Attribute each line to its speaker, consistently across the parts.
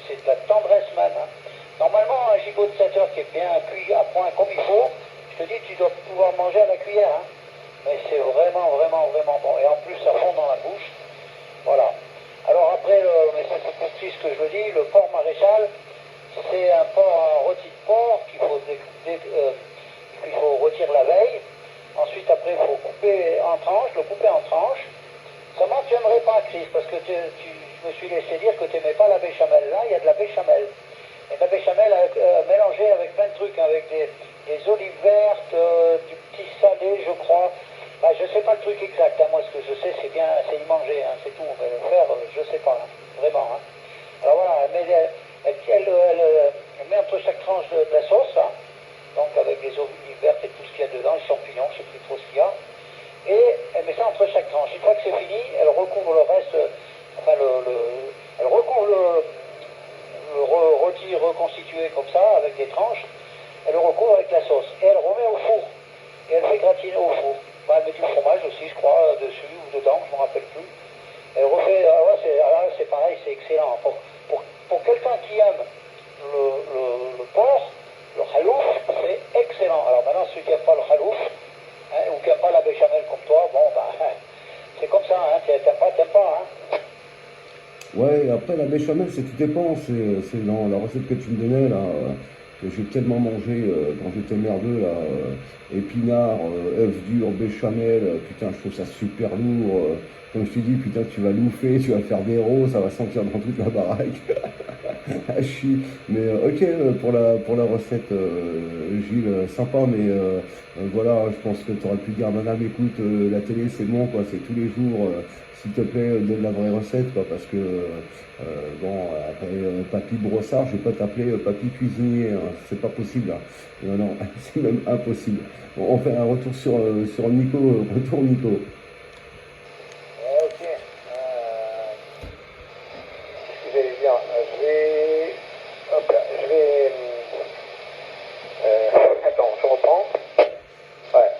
Speaker 1: c'est de la tendresse même. Hein. Normalement, un gigot de 7 heures qui est bien cuit à point comme il faut, je te dis, tu dois pouvoir manger à la cuillère. Hein. Mais c'est vraiment, vraiment, vraiment bon. Et en plus, ça fond dans la bouche. Voilà. Alors après, mais ça c'est pour ce que je le dis, le porc maréchal, c'est un porc, un rôti de porc qu'il faut rôtir la veille. Ensuite, après, il faut couper en tranches, le couper en tranches. Seulement, tu n'aimerais pas, Chris, parce que je me suis laissé dire que tu n'aimais pas la béchamel. Là, il y a de la béchamel. Et de la béchamel mélangée avec plein de trucs, avec des olives vertes, du petit salé, je crois. Bah, je ne sais pas le truc exact. Hein. Moi, ce que je sais, c'est bien, c'est y manger. Hein. C'est tout. Mais le faire, je ne sais pas. Hein. Vraiment. Hein. Alors voilà, elle met entre chaque tranche de la sauce, là. Donc avec des olives vertes et tout ce qu'il y a dedans, les champignons, je ne sais plus trop ce qu'il y a. Et elle met ça entre chaque tranche. Une fois que c'est fini, elle recouvre le reste, enfin elle recouvre le rôti reconstitué comme ça, avec des tranches, elle le recouvre avec la sauce. Et elle remet au four. Et elle fait gratiner au four. Bah, elle met du fromage aussi, je crois, dessus ou dedans, je ne me rappelle plus. Elle refait, c'est pareil, c'est excellent. Pour quelqu'un qui aime le porc, le khalouf, c'est excellent. Alors maintenant, ceux qui n'aiment pas le khalouf, hein, ou qui n'aiment pas la béchamel comme toi, bon, bah, c'est comme ça, hein, t'aimes pas, hein.
Speaker 2: Ouais, après la béchamel, c'est tout dépend. C'est dans la recette que tu me donnais, là, que j'ai tellement mangé quand j'étais merdeux, là, épinards, œufs durs, béchamel, putain, je trouve ça super lourd. Comme je t'ai dit, putain, tu vas louffer, tu vas faire des rots, ça va sentir dans toute la baraque. Ah, mais ok, pour la recette, Gilles, sympa, mais voilà, je pense que tu aurais pu dire, madame, écoute, la télé, c'est bon, quoi, c'est tous les jours. S'il te plaît, donne la vraie recette, quoi, parce que, bon, après, papy brossard, je vais pas t'appeler papy cuisinier, hein, c'est pas possible, là. Non, non, c'est même impossible. Bon, on fait un retour sur Nico, retour Nico.
Speaker 1: Ok. Ce que j'allais dire, je vais. Hop là, je vais. Attends, je reprends. Ouais.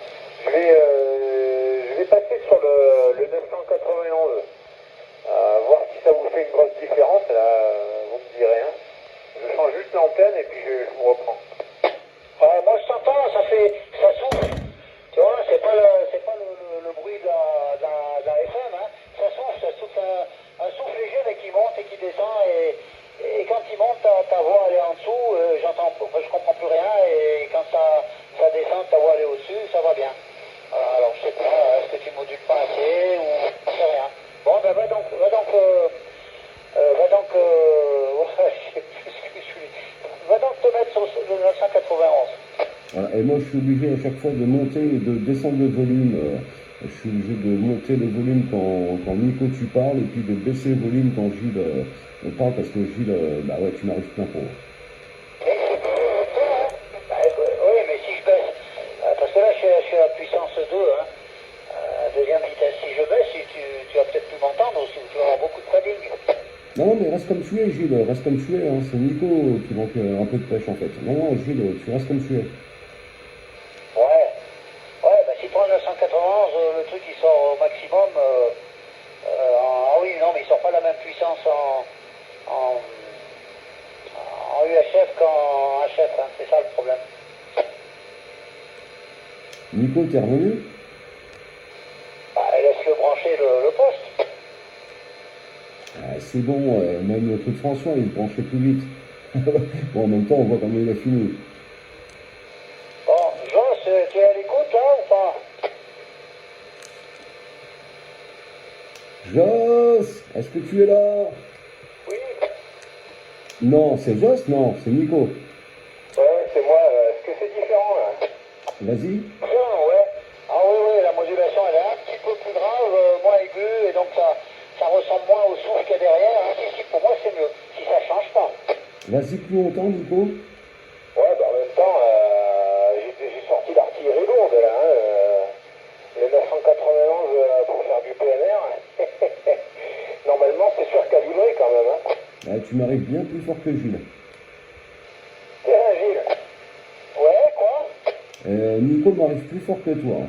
Speaker 1: Je vais passer sur le 991. Voir si ça vous fait une grosse différence. Là, vous me direz. Hein. Je change juste l'antenne et puis je vous reprends. Moi, je t'entends, ça souffle. Tu vois, c'est pas le bruit de la FM. Hein. Ça souffle un souffle léger mais qui monte et qui descend. Et quand il monte, ta voix elle est en dessous. Je comprends plus rien. Et quand ça descend, ta voix elle est au-dessus, ça va bien. Voilà, alors je sais pas, est-ce que tu modules pas assez ou je sais rien. Bon, ben va donc, je sais plus ce que je suis. Va donc te mettre sur le 991.
Speaker 2: Voilà. Et moi, je suis obligé à chaque fois de monter et de descendre le volume. Je suis obligé de monter le volume quand Nico tu parles et puis de baisser le volume quand Gilles parle parce que Gilles, bah ouais, tu m'arrives plein pour.
Speaker 1: Oui, mais si je baisse, parce que là je suis à la puissance 2, hein, deuxième vitesse. Si je baisse, tu vas peut-être plus m'entendre aussi, tu vas avoir beaucoup de padding.
Speaker 2: Non, non, mais reste comme tu es, Gilles, reste comme tu es. Hein. C'est Nico qui manque un peu de pêche en fait. Non, non, Gilles, tu restes comme tu es.
Speaker 1: Ouais, bah si tu prends le 991, le truc il sort au maximum. Ah oui, non, mais il sort pas la même puissance en UHF qu'en HF, hein, c'est ça le problème.
Speaker 2: Nico, t'es revenu?
Speaker 1: Bah, laisse-le brancher le poste.
Speaker 2: Ah, c'est bon, même le truc François, il se branchait plus vite. Bon, en même temps, on voit comment il a fini.
Speaker 1: Bon, Joss, tu es à l'écoute là ou pas?
Speaker 2: Joss, est-ce que tu es là?
Speaker 1: Oui.
Speaker 2: Non, c'est Joss? Non, c'est Nico.
Speaker 1: Ouais, c'est moi. Est-ce que c'est différent là?
Speaker 2: Vas-y.
Speaker 1: Bien, ouais. Ah oui, oui, la modulation elle est un petit peu plus grave, moins aiguë, et donc ça ressemble moins au souffle qu'il y a derrière. Hein. Si, pour moi c'est mieux, si ça change pas.
Speaker 2: Vas-y plus longtemps, Nico.
Speaker 1: Ouais, bah en même temps, j'ai sorti l'artillerie lourde là, hein, le 991 pour faire du PNR. Normalement c'est surcalibré quand même. Hein.
Speaker 2: Ah, tu m'arrives bien plus fort que Gilles.
Speaker 1: Tiens, Gilles. Ouais, quoi?
Speaker 2: Nico m'arrive plus fort que toi.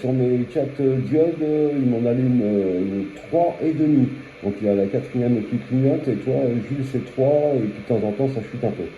Speaker 2: Sur mes 4 diodes, il m'en allume 3,5. Donc il a la quatrième qui clignote, et toi, Jules, c'est 3, et puis de temps en temps, ça chute un peu.